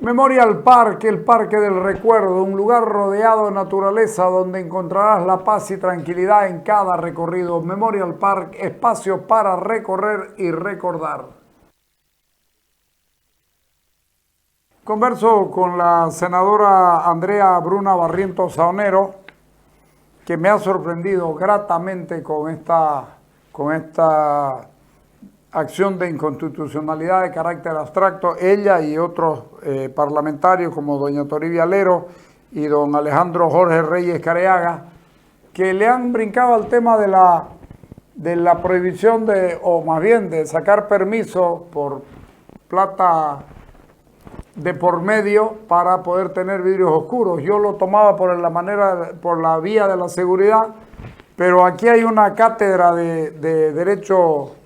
Memorial Park, el Parque del Recuerdo, un lugar rodeado de naturaleza donde encontrarás la paz y tranquilidad en cada recorrido. Memorial Park, espacio para recorrer y recordar. Converso con la senadora Andrea Bruna Barrientos Saonero, que me ha sorprendido gratamente con esta acción de inconstitucionalidad de carácter abstracto, ella y otros parlamentarios como doña Toribia Lero y don Alejandro Jorge Reyes Careaga, que le han brincado al tema de la prohibición o más bien de sacar permiso por plata de por medio para poder tener vidrios oscuros. Yo lo tomaba por la vía de la seguridad, pero aquí hay una cátedra de derecho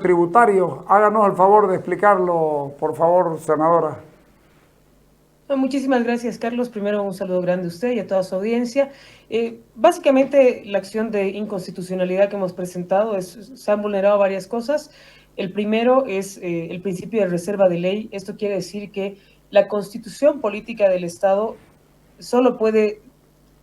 tributario. Háganos el favor de explicarlo, por favor, senadora. Muchísimas gracias, Carlos. Primero, un saludo grande a usted y a toda su audiencia. Básicamente, la acción de inconstitucionalidad que hemos presentado se han vulnerado varias cosas. El primero es el principio de reserva de ley. Esto quiere decir que la constitución política del Estado solo puede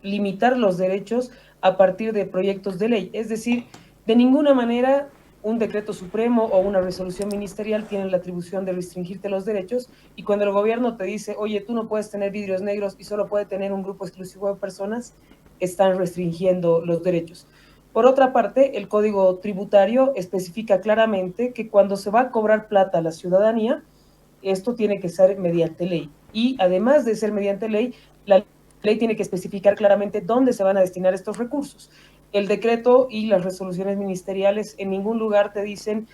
limitar los derechos a partir de proyectos de ley. Es decir, de ninguna manera un decreto supremo o una resolución ministerial tienen la atribución de restringirte los derechos, y cuando el gobierno te dice, oye, tú no puedes tener vidrios negros y solo puede tener un grupo exclusivo de personas, están restringiendo los derechos. Por otra parte, el Código Tributario especifica claramente que cuando se va a cobrar plata a la ciudadanía, esto tiene que ser mediante ley. Y además de ser mediante ley, la ley tiene que especificar claramente dónde se van a destinar estos recursos. El decreto y las resoluciones ministeriales en ningún lugar te dicen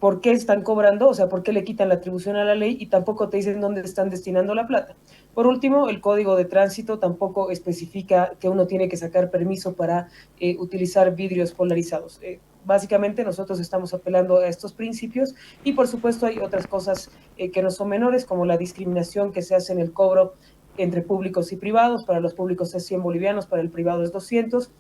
por qué están cobrando, o sea, por qué le quitan la atribución a la ley, y tampoco te dicen dónde están destinando la plata. Por último, el Código de Tránsito tampoco especifica que uno tiene que sacar permiso para utilizar vidrios polarizados. Básicamente nosotros estamos apelando a estos principios, y por supuesto hay otras cosas que no son menores, como la discriminación que se hace en el cobro entre públicos y privados. Para los públicos es 100 bolivianos, para el privado es 200.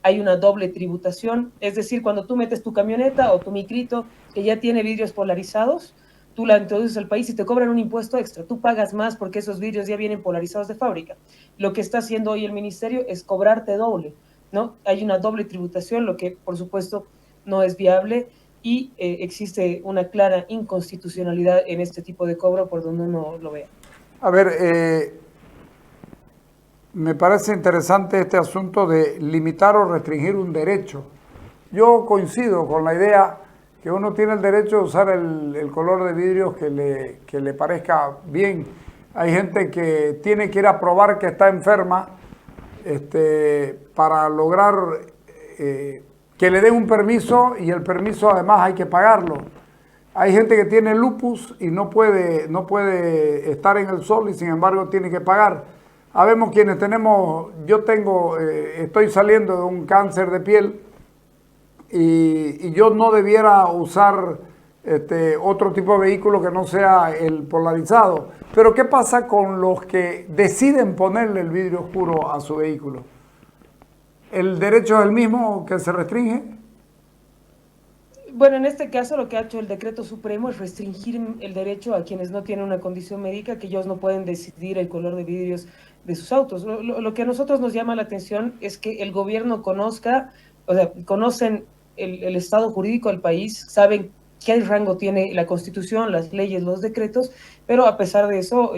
Hay una doble tributación, es decir, cuando tú metes tu camioneta o tu micrito que ya tiene vidrios polarizados, tú la introduces al país y te cobran un impuesto extra. Tú pagas más porque esos vidrios ya vienen polarizados de fábrica. Lo que está haciendo hoy el ministerio es cobrarte doble, ¿no? Hay una doble tributación, lo que por supuesto no es viable, y existe una clara inconstitucionalidad en este tipo de cobro por donde uno lo vea. A ver, me parece interesante este asunto de limitar o restringir un derecho. Yo coincido con la idea que uno tiene el derecho de usar el color de vidrios que le parezca bien. Hay gente que tiene que ir a probar que está enferma para lograr que le den un permiso, y el permiso además hay que pagarlo. Hay gente que tiene lupus y no puede estar en el sol y sin embargo tiene que pagar. Habemos quienes estoy saliendo de un cáncer de piel y yo no debiera usar otro tipo de vehículo que no sea el polarizado. Pero ¿qué pasa con los que deciden ponerle el vidrio oscuro a su vehículo? ¿El derecho es el mismo que se restringe? Bueno, en este caso lo que ha hecho el decreto supremo es restringir el derecho a quienes no tienen una condición médica, que ellos no pueden decidir el color de vidrios de sus autos. Lo que a nosotros nos llama la atención es que el gobierno conozca, o sea, conocen el estado jurídico del país, saben qué rango tiene la Constitución, las leyes, los decretos, pero a pesar de eso,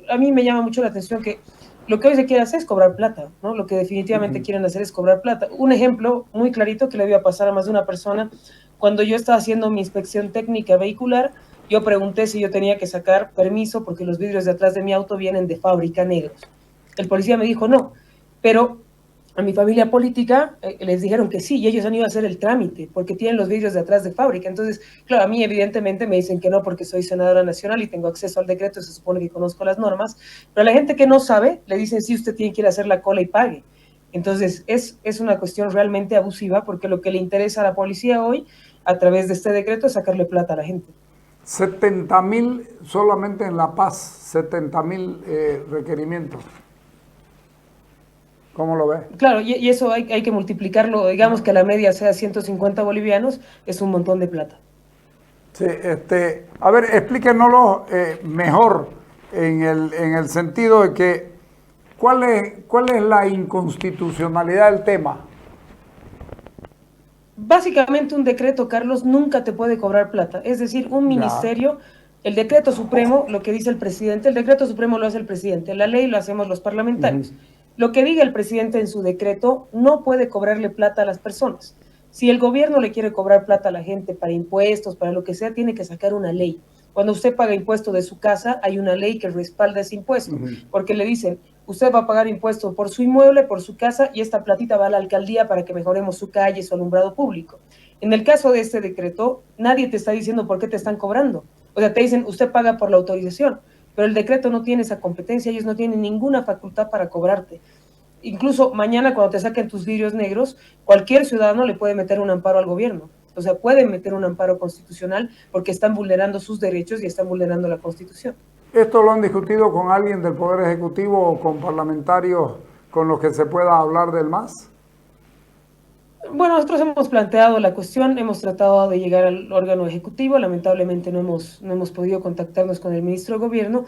a mí me llama mucho la atención que lo que hoy se quiere hacer es cobrar plata, ¿no? Lo que definitivamente quieren hacer es cobrar plata. Un ejemplo muy clarito que le voy a pasar a más de una persona: cuando yo estaba haciendo mi inspección técnica vehicular, yo pregunté si yo tenía que sacar permiso porque los vidrios de atrás de mi auto vienen de fábrica negros. El policía me dijo no, pero a mi familia política les dijeron que sí, y ellos han ido a hacer el trámite porque tienen los vidrios de atrás de fábrica. Entonces, claro, a mí evidentemente me dicen que no porque soy senadora nacional y tengo acceso al decreto, se supone que conozco las normas, pero a la gente que no sabe le dicen sí, usted tiene que ir a hacer la cola y pague. Entonces, es una cuestión realmente abusiva, porque lo que le interesa a la policía hoy, a través de este decreto, es sacarle plata a la gente. 70.000 solamente en La Paz, 70.000 requerimientos. ¿Cómo lo ves? Claro, y eso hay que multiplicarlo, digamos que la media sea 150 bolivianos, es un montón de plata. Sí, a ver, explíquenoslo mejor en el sentido de que ¿cuál es la inconstitucionalidad del tema? Básicamente un decreto, Carlos, nunca te puede cobrar plata. Es decir, un Ya. ministerio, el decreto supremo, lo que dice el presidente, el decreto supremo lo hace el presidente, la ley lo hacemos los Ujú. parlamentarios. Lo que diga el presidente en su decreto no puede cobrarle plata a las personas. Si el gobierno le quiere cobrar plata a la gente para impuestos, para lo que sea, tiene que sacar una ley. Cuando usted paga impuesto de su casa, hay una ley que respalda ese impuesto, porque le dicen, usted va a pagar impuesto por su inmueble, por su casa, y esta platita va a la alcaldía para que mejoremos su calle, su alumbrado público. En el caso de este decreto, nadie te está diciendo por qué te están cobrando. O sea, te dicen, usted paga por la autorización, pero el decreto no tiene esa competencia, ellos no tienen ninguna facultad para cobrarte. Incluso mañana cuando te saquen tus vidrios negros, cualquier ciudadano le puede meter un amparo al gobierno. O sea, pueden meter un amparo constitucional porque están vulnerando sus derechos y están vulnerando la Constitución. ¿Esto lo han discutido con alguien del Poder Ejecutivo o con parlamentarios con los que se pueda hablar del MAS? Bueno, nosotros hemos planteado la cuestión, hemos tratado de llegar al órgano ejecutivo, lamentablemente no hemos podido contactarnos con el ministro de Gobierno.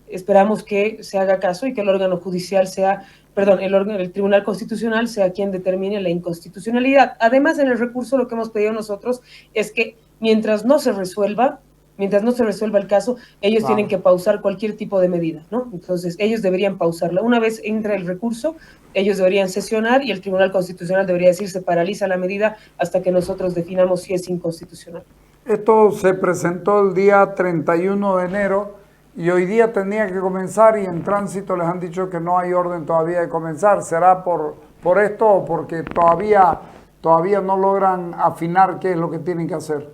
Esperamos que se haga caso y que el órgano judicial sea, perdón, el Tribunal Constitucional sea quien determine la inconstitucionalidad. Además, en el recurso lo que hemos pedido nosotros es que mientras no se resuelva el caso, ellos tienen Claro. que pausar cualquier tipo de medida, ¿no? Entonces, ellos deberían pausarla. Una vez entra el recurso, ellos deberían sesionar y el Tribunal Constitucional debería decir se paraliza la medida hasta que nosotros definamos si es inconstitucional. Esto se presentó el día 31 de enero y hoy día tenía que comenzar y en tránsito les han dicho que no hay orden todavía de comenzar. ¿Será por esto o porque todavía no logran afinar qué es lo que tienen que hacer?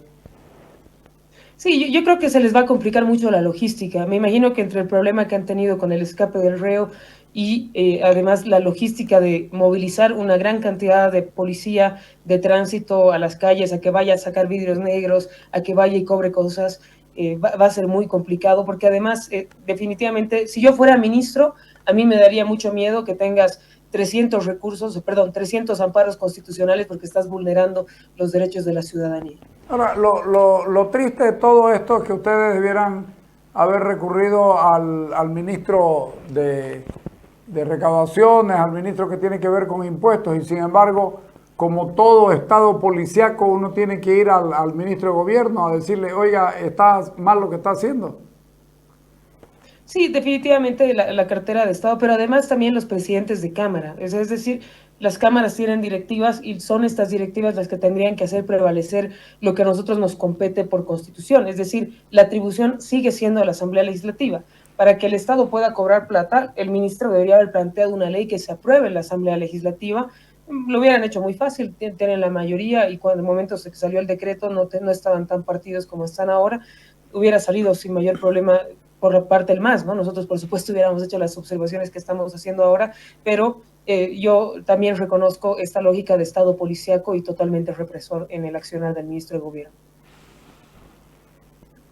Sí, yo creo que se les va a complicar mucho la logística. Me imagino que entre el problema que han tenido con el escape del reo y además la logística de movilizar una gran cantidad de policía de tránsito a las calles, a que vaya a sacar vidrios negros, a que vaya y cobre cosas, va a ser muy complicado porque además, definitivamente, si yo fuera ministro, a mí me daría mucho miedo que tengas 300 amparos constitucionales porque estás vulnerando los derechos de la ciudadanía. Ahora, lo triste de todo esto es que ustedes debieran haber recurrido al ministro de Recaudaciones, al ministro que tiene que ver con impuestos, y sin embargo, como todo estado policíaco, uno tiene que ir al ministro de Gobierno a decirle, oiga, está mal lo que está haciendo. Sí, definitivamente la cartera de Estado, pero además también los presidentes de Cámara. Es decir, las cámaras tienen directivas y son estas directivas las que tendrían que hacer prevalecer lo que a nosotros nos compete por Constitución. Es decir, la atribución sigue siendo de la Asamblea Legislativa. Para que el Estado pueda cobrar plata, el ministro debería haber planteado una ley que se apruebe en la Asamblea Legislativa. Lo hubieran hecho muy fácil, tienen la mayoría y cuando en el momento que salió el decreto no estaban tan partidos como están ahora, hubiera salido sin mayor problema por la parte del MAS, ¿no? Nosotros, por supuesto, hubiéramos hecho las observaciones que estamos haciendo ahora, pero yo también reconozco esta lógica de Estado policíaco y totalmente represor en el accionar del ministro de Gobierno.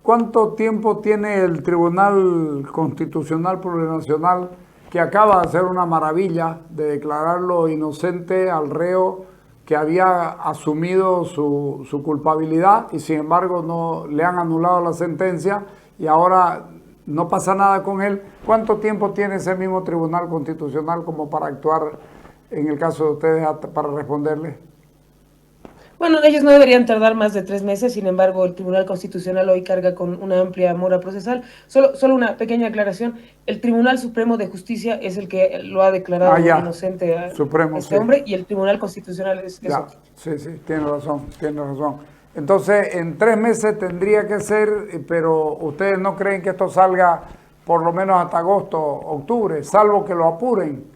¿Cuánto tiempo tiene el Tribunal Constitucional Plurinacional, que acaba de hacer una maravilla de declararlo inocente al reo que había asumido su culpabilidad y sin embargo no le han anulado la sentencia y ahora no pasa nada con él? ¿Cuánto tiempo tiene ese mismo Tribunal Constitucional como para actuar en el caso de ustedes para responderle? Bueno, ellos no deberían tardar más de 3 meses, sin embargo, el Tribunal Constitucional hoy carga con una amplia mora procesal. Solo una pequeña aclaración, el Tribunal Supremo de Justicia es el que lo ha declarado Ya, inocente a Supremo, este sí. hombre y el Tribunal Constitucional es Ya, otro. sí, sí, tiene razón, tiene razón. Entonces, en 3 meses tendría que ser, pero ustedes no creen que esto salga por lo menos hasta agosto, octubre, salvo que lo apuren.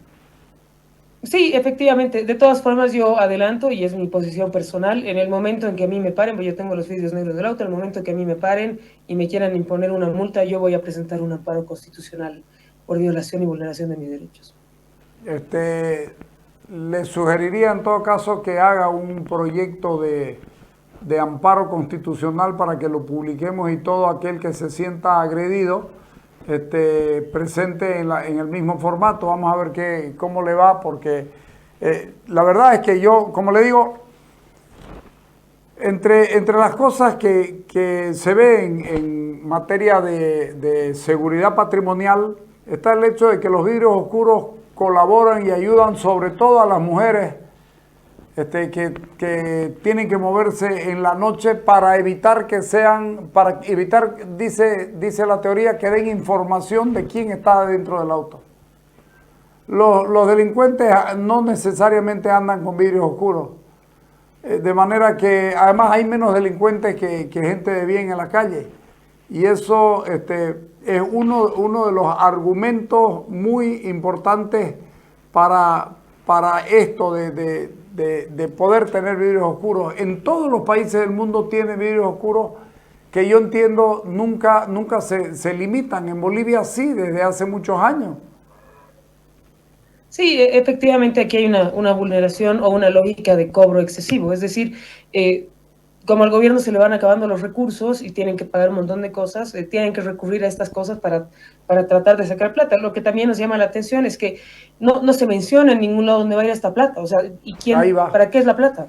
Sí, efectivamente. De todas formas, yo adelanto, y es mi posición personal, en el momento en que a mí me paren, pues yo tengo los vidrios negros del auto, en el momento en que a mí me paren y me quieran imponer una multa, yo voy a presentar un amparo constitucional por violación y vulneración de mis derechos. Le sugeriría en todo caso que haga un proyecto de amparo constitucional para que lo publiquemos y todo aquel que se sienta agredido presente en el mismo formato. Vamos a ver cómo le va, porque la verdad es que yo, como le digo, Entre las cosas que se ven en materia de seguridad patrimonial está el hecho de que los vidrios oscuros colaboran y ayudan sobre todo a las mujeres que tienen que moverse en la noche para evitar dice la teoría, que den información de quién está dentro del auto. Los delincuentes no necesariamente andan con vidrios oscuros. De manera que además hay menos delincuentes que gente de bien en la calle. Y eso es uno de los argumentos muy importantes para esto de poder tener vidrios oscuros. En todos los países del mundo tienen vidrios oscuros que yo entiendo nunca se limitan. En Bolivia sí, desde hace muchos años. Sí, efectivamente aquí hay una vulneración o una lógica de cobro excesivo. Es decir, como al gobierno se le van acabando los recursos y tienen que pagar un montón de cosas, tienen que recurrir a estas cosas para tratar de sacar plata. Lo que también nos llama la atención es que no se menciona en ningún lado dónde va a ir esta plata. O sea, ¿y Ahí va. para qué es la plata?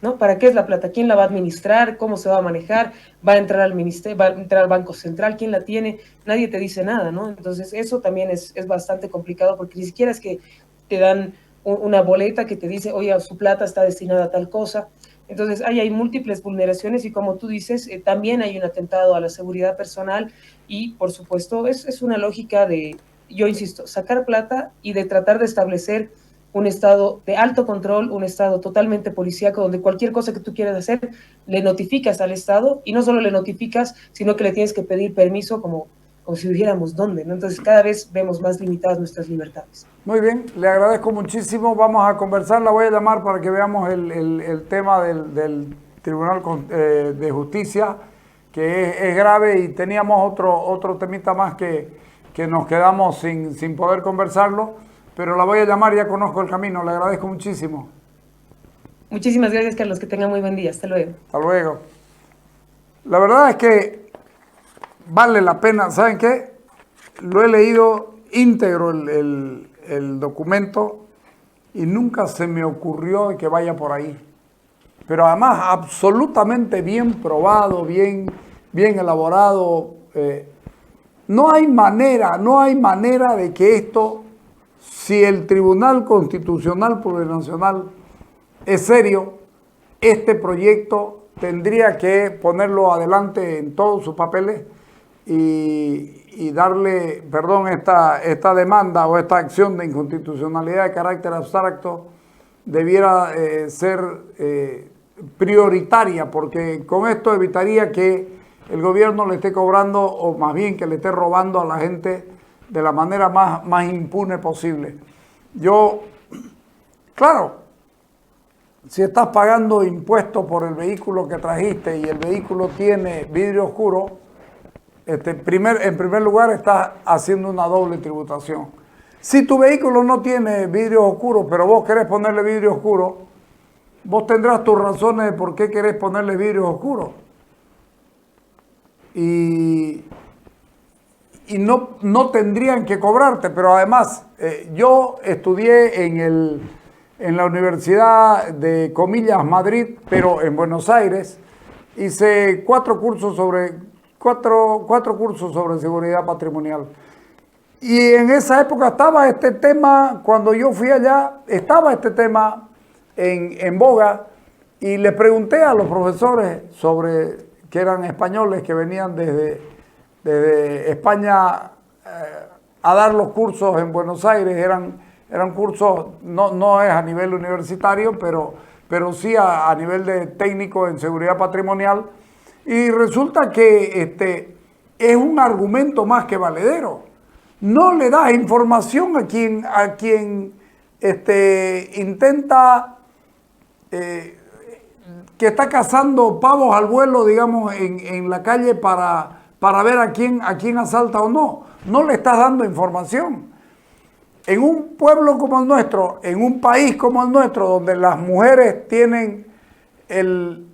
¿No? ¿Para qué es la plata? ¿Quién la va a administrar? ¿Cómo se va a manejar? ¿Va a entrar al ministerio? ¿Va a entrar al Banco Central? ¿Quién la tiene? Nadie te dice nada, ¿no? Entonces, eso también es bastante complicado porque ni siquiera es que te dan una boleta que te dice, oye, su plata está destinada a tal cosa. Entonces, hay múltiples vulneraciones y como tú dices, también hay un atentado a la seguridad personal y, por supuesto, es una lógica de, yo insisto, sacar plata y de tratar de establecer un estado de alto control, un estado totalmente policíaco, donde cualquier cosa que tú quieras hacer, le notificas al Estado, y no solo le notificas, sino que le tienes que pedir permiso como si dijéramos dónde, ¿no? Entonces cada vez vemos más limitadas nuestras libertades. Muy bien, le agradezco muchísimo. Vamos a conversar, la voy a llamar para que veamos el tema del Tribunal de Justicia, que es grave, y teníamos otro temita más que nos quedamos sin poder conversarlo. Pero la voy a llamar, ya conozco el camino. Le agradezco muchísimo. Muchísimas gracias, Carlos. Que tengan muy buen día. Hasta luego. Hasta luego. La verdad es que vale la pena. ¿Saben qué? Lo he leído íntegro el documento y nunca se me ocurrió que vaya por ahí. Pero además absolutamente bien probado, bien elaborado. No hay manera de que esto... Si el Tribunal Constitucional Plurinacional es serio, este proyecto tendría que ponerlo adelante en todos sus papeles y darle, esta demanda o esta acción de inconstitucionalidad de carácter abstracto debiera ser prioritaria, porque con esto evitaría que el gobierno le esté cobrando, o más bien que le esté robando a la gente de la manera más impune posible. Claro, si estás pagando impuestos por el vehículo que trajiste y el vehículo tiene vidrio oscuro, en primer lugar estás haciendo una doble tributación. Si tu vehículo no tiene vidrio oscuro, pero vos querés ponerle vidrio oscuro, vos tendrás tus razones de por qué querés ponerle vidrio oscuro. Y no tendrían que cobrarte, pero además yo estudié en la Universidad de comillas Madrid, pero en Buenos Aires, hice cuatro cursos sobre seguridad patrimonial. Y en esa época estaba este tema, cuando yo fui allá, estaba este tema en boga, y le pregunté a los profesores que eran españoles, que venían desde España a dar los cursos en Buenos Aires. Eran cursos, no es a nivel universitario, pero sí a nivel de técnico en seguridad patrimonial, y resulta que es un argumento más que valedero. No le das información a quien intenta, que está cazando pavos al vuelo, digamos, en la calle para ver a quién asalta o no. No le estás dando información. En un pueblo como el nuestro, en un país como el nuestro, donde las mujeres tienen en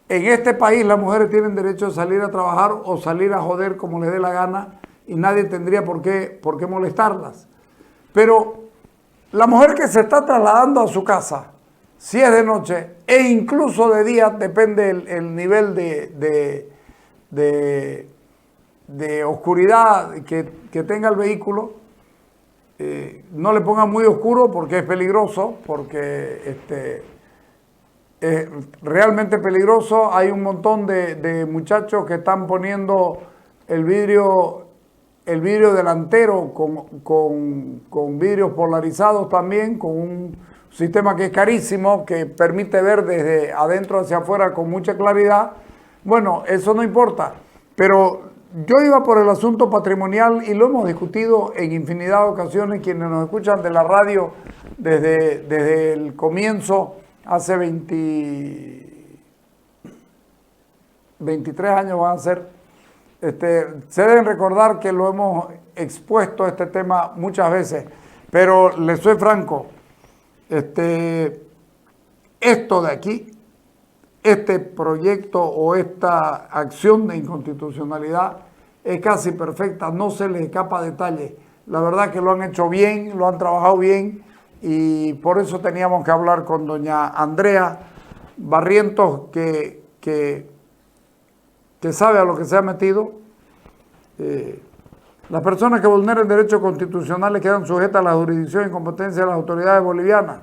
este país las mujeres tienen derecho a salir a trabajar o salir a joder como les dé la gana, y nadie tendría por qué molestarlas. Pero la mujer que se está trasladando a su casa, si es de noche e incluso de día, depende el nivel de oscuridad que tenga el vehículo. No le pongan muy oscuro porque es peligroso, porque es realmente peligroso. Hay un montón de muchachos que están poniendo el vidrio delantero con vidrios polarizados también, con un sistema que es carísimo, que permite ver desde adentro hacia afuera con mucha claridad. Bueno, eso no importa, pero yo iba por el asunto patrimonial y lo hemos discutido en infinidad de ocasiones. Quienes nos escuchan de la radio desde el comienzo, hace 23 años van a ser, se deben recordar que lo hemos expuesto este tema muchas veces, pero les soy franco, esto de aquí, este proyecto o esta acción de inconstitucionalidad es casi perfecta, no se les escapa detalle. La verdad que lo han hecho bien, lo han trabajado bien y por eso teníamos que hablar con doña Andrea Barrientos, que sabe a lo que se ha metido. Las personas que vulneren derechos constitucionales quedan sujetas a la jurisdicción y competencia de las autoridades bolivianas.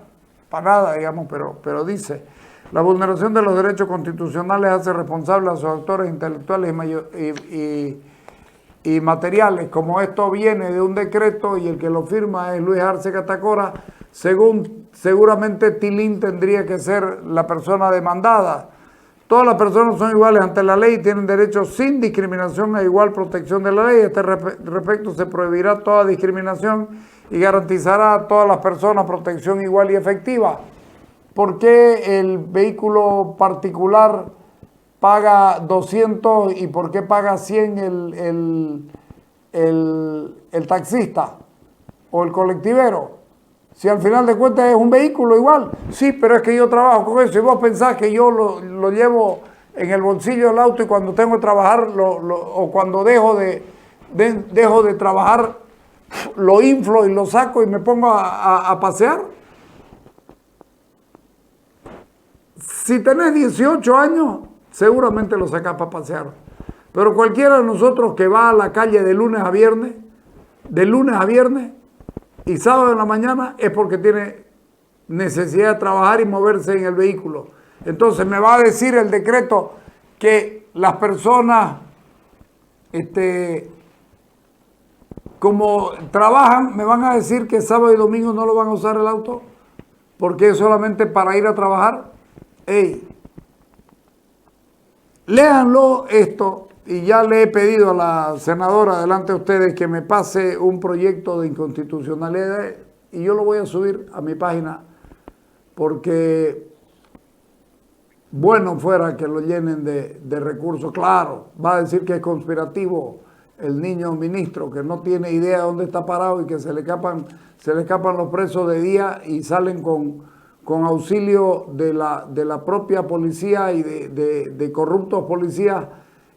Para nada, digamos, pero dice: la vulneración de los derechos constitucionales hace responsable a sus autores intelectuales y materiales. Como esto viene de un decreto y el que lo firma es Luis Arce Catacora, seguramente Tilín tendría que ser la persona demandada. Todas las personas son iguales ante la ley y tienen derecho sin discriminación a igual protección de la ley. A este respecto se prohibirá toda discriminación y garantizará a todas las personas protección igual y efectiva. ¿Por qué el vehículo particular paga 200 y por qué paga 100 el taxista o el colectivero? Si al final de cuentas es un vehículo igual. Sí, pero es que yo trabajo con eso y vos pensás que yo lo llevo en el bolsillo del auto y cuando tengo que trabajar o cuando dejo de trabajar lo inflo y lo saco y me pongo a pasear. Si tenés 18 años, seguramente lo sacás para pasear. Pero cualquiera de nosotros que va a la calle de lunes a viernes y sábado en la mañana, es porque tiene necesidad de trabajar y moverse en el vehículo. Entonces me va a decir el decreto que las personas, como trabajan, me van a decir que sábado y domingo no lo van a usar el auto porque es solamente para ir a trabajar. Hey, léanlo esto, y ya le he pedido a la senadora delante de ustedes que me pase un proyecto de inconstitucionalidad y yo lo voy a subir a mi página porque bueno fuera que lo llenen de recursos. Claro, va a decir que es conspirativo el niño ministro, que no tiene idea de dónde está parado y que se le escapan los presos de día y salen con auxilio de la propia policía y de corruptos policías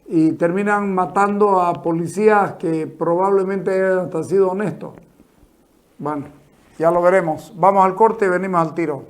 y terminan matando a policías que probablemente hayan hasta sido honestos. Bueno, ya lo veremos. Vamos al corte y venimos al tiro.